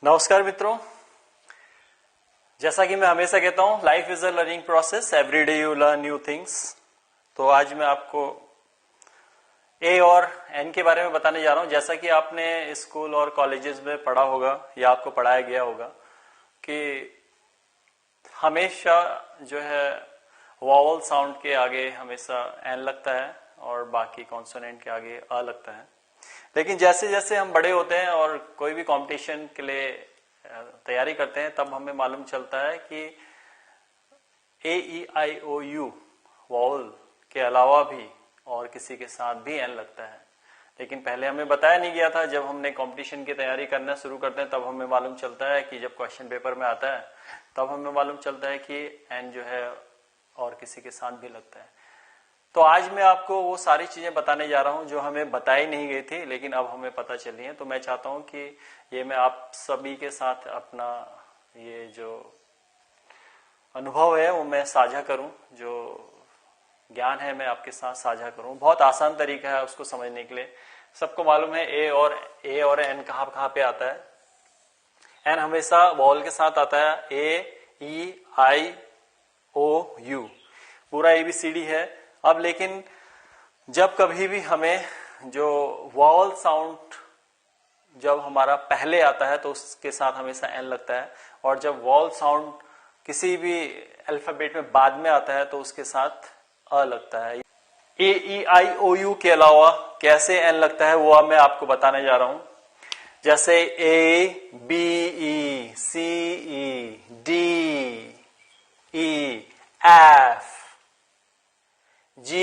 नमस्कार मित्रों, जैसा कि मैं हमेशा कहता हूं, life is a learning process, every day you learn new things. तो आज मैं आपको ए और एन के बारे में बताने जा रहा हूं। जैसा कि आपने स्कूल और कॉलेजेस में पढ़ा होगा या आपको पढ़ाया गया होगा कि हमेशा जो है वॉवल साउंड के आगे हमेशा एन लगता है और बाकी कॉन्सोनेंट के आगे अ लगता है। लेकिन जैसे जैसे हम बड़े होते हैं और कोई भी कंपटीशन के लिए तैयारी करते हैं, तब हमें मालूम चलता है कि ए ई आई ओ यू वॉवल के अलावा भी और किसी के साथ भी एन लगता है। लेकिन पहले हमें बताया नहीं गया था। जब हमने कंपटीशन की तैयारी करना शुरू करते हैं तब हमें मालूम चलता है कि जब क्वेश्चन पेपर में आता है तब हमें मालूम चलता है कि एन जो है और किसी के साथ भी लगता है। तो आज मैं आपको वो सारी चीजें बताने जा रहा हूं जो हमें बताई नहीं गई थी लेकिन अब हमें पता चली है। तो मैं चाहता हूं कि ये मैं आप सभी के साथ अपना ये जो अनुभव है वो मैं साझा करूं, जो ज्ञान है मैं आपके साथ साझा करूं। बहुत आसान तरीका है उसको समझने के लिए। सबको मालूम है ए और एन कहां कहां पे आता है। एन हमेशा वॉवल के साथ आता है। ए ई आई ओ यू पूरा एबीसीडी है। अब लेकिन जब कभी भी हमें जो वॉवल साउंड जब हमारा पहले आता है तो उसके साथ हमेशा एन लगता है, और जब वॉवल साउंड किसी भी अल्फाबेट में बाद में आता है तो उसके साथ अ लगता है। ए ई आई ओ यू के अलावा कैसे एन लगता है वो अब मैं आपको बताने जा रहा हूं। जैसे A B E C E D E F G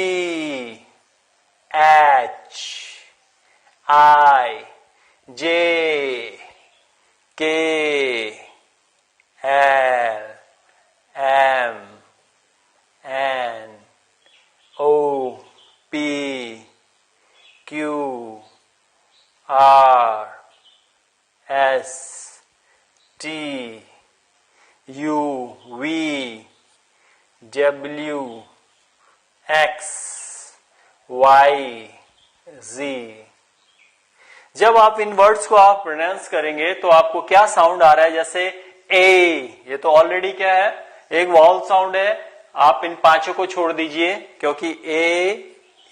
H I J K L M N O P Q R S T U V W X Y Z। जब आप इन वर्ड्स को आप प्रोनाउंस करेंगे तो आपको क्या साउंड आ रहा है। जैसे ए, ये तो ऑलरेडी क्या है, एक वॉवल साउंड है। आप इन पांचों को छोड़ दीजिए क्योंकि ए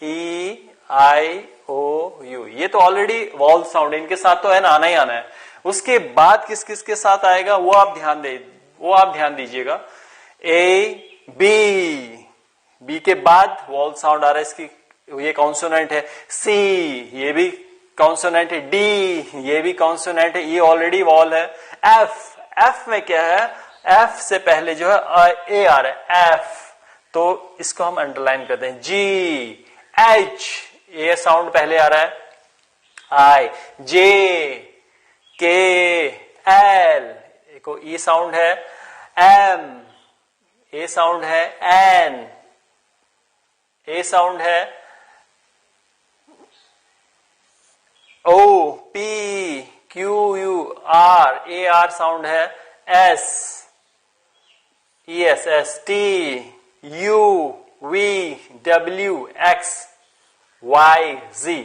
ई आई ओ यू ये तो ऑलरेडी वॉवल साउंड है, इनके साथ तो एन आना ही आना है। उसके बाद किस किस के साथ आएगा वो आप ध्यान दीजिएगा। ए बी के बाद वॉवल साउंड आ रहा है, इसकी ये कॉन्सोनेंट है। सी ये भी कॉन्सोनेंट है। डी ये भी कॉन्सोनेंट है, ये ऑलरेडी वॉवल है। एफ में क्या है, एफ से पहले जो है ए आ रहा है एफ, तो इसको हम अंडरलाइन करते हैं। जी एच ये साउंड पहले आ रहा है। आई जे के एल को ई साउंड है। एम ए साउंड है। एन ए साउंड है। O P Q U R A R sound है। S E S S T U V W X Y Z.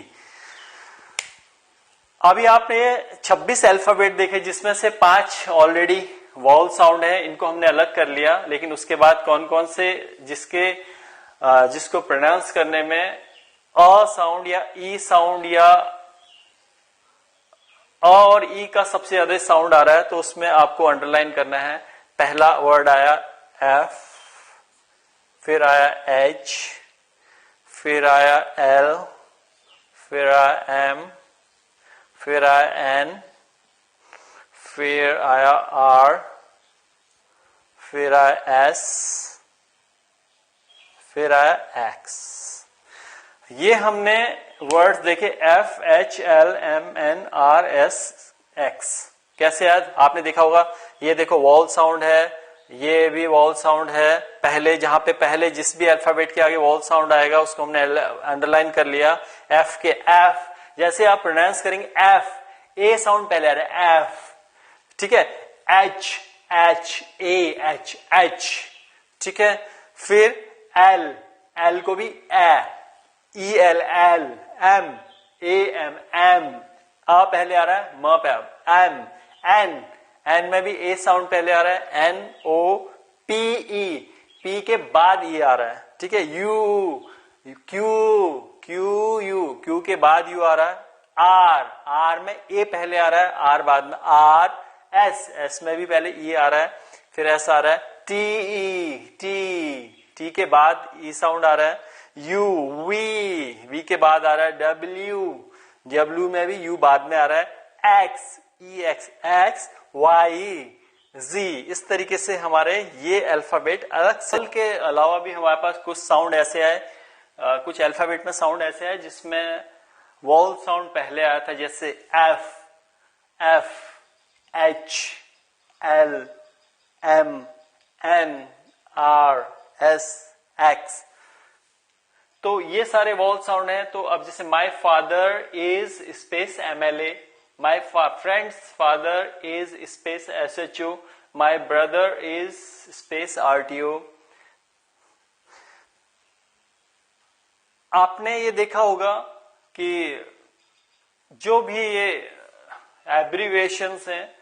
अभी आपने 26 अल्फाबेट देखे जिसमें से 5 ऑलरेडी वॉवल साउंड है, इनको हमने अलग कर लिया। लेकिन उसके बाद कौन कौन से जिसको प्रोनाउंस करने में अ साउंड या ई साउंड या अ और ई का सबसे ज्यादा साउंड आ रहा है, तो उसमें आपको अंडरलाइन करना है। पहला वर्ड आया एफ, फिर आया एच, फिर आया एल, फिर आया एम, फिर आया एन, फिर आया आर, फिर आया एस, फिर आया एक्स। ये हमने वर्ड्स देखे F H L M N R S X. कैसे याद आपने देखा होगा, ये देखो वॉवल साउंड है, ये भी वॉवल साउंड है। पहले जहां पे पहले जिस भी अल्फाबेट के आगे वॉवल साउंड आएगा उसको हमने अंडरलाइन कर लिया। एफ के एफ, जैसे आप प्रोनाउंस करेंगे एफ, ए साउंड पहले आ रहा है एफ, ठीक है। H H A H H, ठीक है। फिर एल, एल को भी A, E L L, M A M M, आ पहले आ रहा है, म पे एम एन, एन में भी ए साउंड पहले आ रहा है, N O P E, P के बाद ई आ रहा है, ठीक है। U, Q, Q U, Q के बाद यू आ रहा है। आर, आर में ए पहले आ रहा है, आर बाद में, आर। एस, एस में भी पहले ई आ रहा है, फिर एस आ रहा है। टी ई, टी, टी के बाद ई साउंड आ रहा है। यू, वी, वी के बाद आ रहा है। डब्ल्यू, डब्ल्यू में भी यू बाद में आ रहा है। एक्स, ई एक्स, एक्स, वाई, जी। इस तरीके से हमारे ये अल्फाबेट अलग सेल के अलावा भी हमारे पास कुछ साउंड ऐसे आए, कुछ अल्फाबेट में साउंड ऐसे आए जिसमें वॉल साउंड पहले आया था, जैसे F, F, H, L, M, N, R, S, X. तो ये सारे वॉल साउंड हैं। तो अब जैसे my father is space MLA, my friend's father is space SHO, my brother is space RTO. आपने ये देखा होगा कि जो भी ये एब्रीविएशंस हैं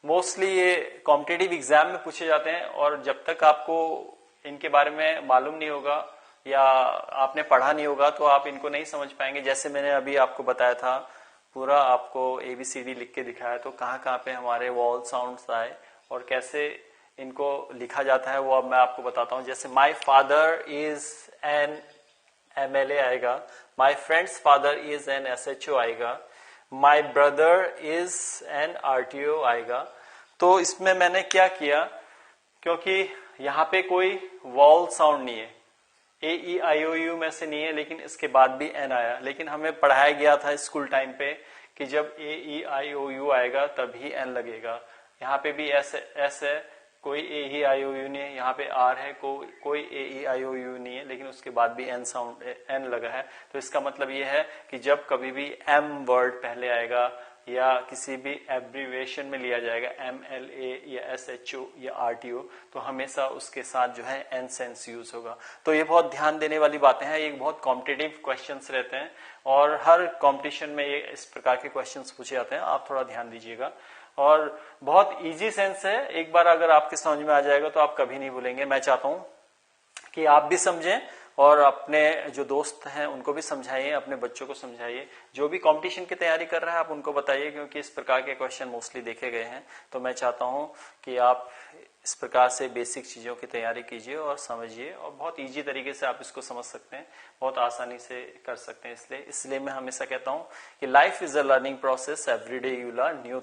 मोस्टली ये कॉम्पिटिटिव एग्जाम में पूछे जाते हैं, और जब तक आपको इनके बारे में मालूम नहीं होगा या आपने पढ़ा नहीं होगा तो आप इनको नहीं समझ पाएंगे। जैसे मैंने अभी आपको बताया था, पूरा आपको ABCD लिख के दिखाया, तो कहाँ कहाँ पे हमारे वॉल साउंड्स आए और कैसे इनको लिखा जाता है वो अब मैं आपको बताता हूँ। जैसे my father is an MLA आएगा, माई friend's father is an SHO आएगा, माई ब्रदर इज एन RTO आएगा। तो इसमें मैंने क्या किया, क्योंकि यहाँ पे कोई वॉल साउंड नहीं है, AEIOU में से नहीं है, लेकिन इसके बाद भी N आया। लेकिन हमें पढ़ाया गया था स्कूल टाइम पे कि जब AEIOU आएगा तभी N लगेगा। यहाँ पे भी S है, कोई AEIOU नहीं है, यहाँ पे R है, कोई AEIOU नहीं है, लेकिन उसके बाद भी N साउंड N लगा है। तो इसका मतलब ये है कि जब कभी भी M वर्ड पहले आएगा या किसी भी एब्रीविएशन में लिया जाएगा, MLA या SHO या RTO, तो हमेशा उसके साथ जो है N सेंस यूज होगा। तो ये बहुत ध्यान देने वाली बातें हैं, ये बहुत कॉम्पिटिटिव क्वेश्चंस रहते हैं और हर कंपटीशन में ये इस प्रकार के क्वेश्चंस पूछे जाते हैं, आप थोड़ा ध्यान दीजिएगा। और बहुत इजी सेंस है, एक बार अगर आपके समझ में आ जाएगा तो आप कभी नहीं भूलेंगे। मैं चाहता हूं कि आप भी समझें और अपने जो दोस्त हैं उनको भी समझाइए, अपने बच्चों को समझाइए, जो भी कंपटीशन की तैयारी कर रहा है आप उनको बताइए, क्योंकि इस प्रकार के क्वेश्चन मोस्टली देखे गए हैं। तो मैं चाहता हूं कि आप इस प्रकार से बेसिक चीजों की तैयारी कीजिए और समझिए, और बहुत इजी तरीके से आप इसको समझ सकते हैं, बहुत आसानी से कर सकते हैं। इसलिए मैं हमेशा कहता हूं कि life is a learning process, every day you learn new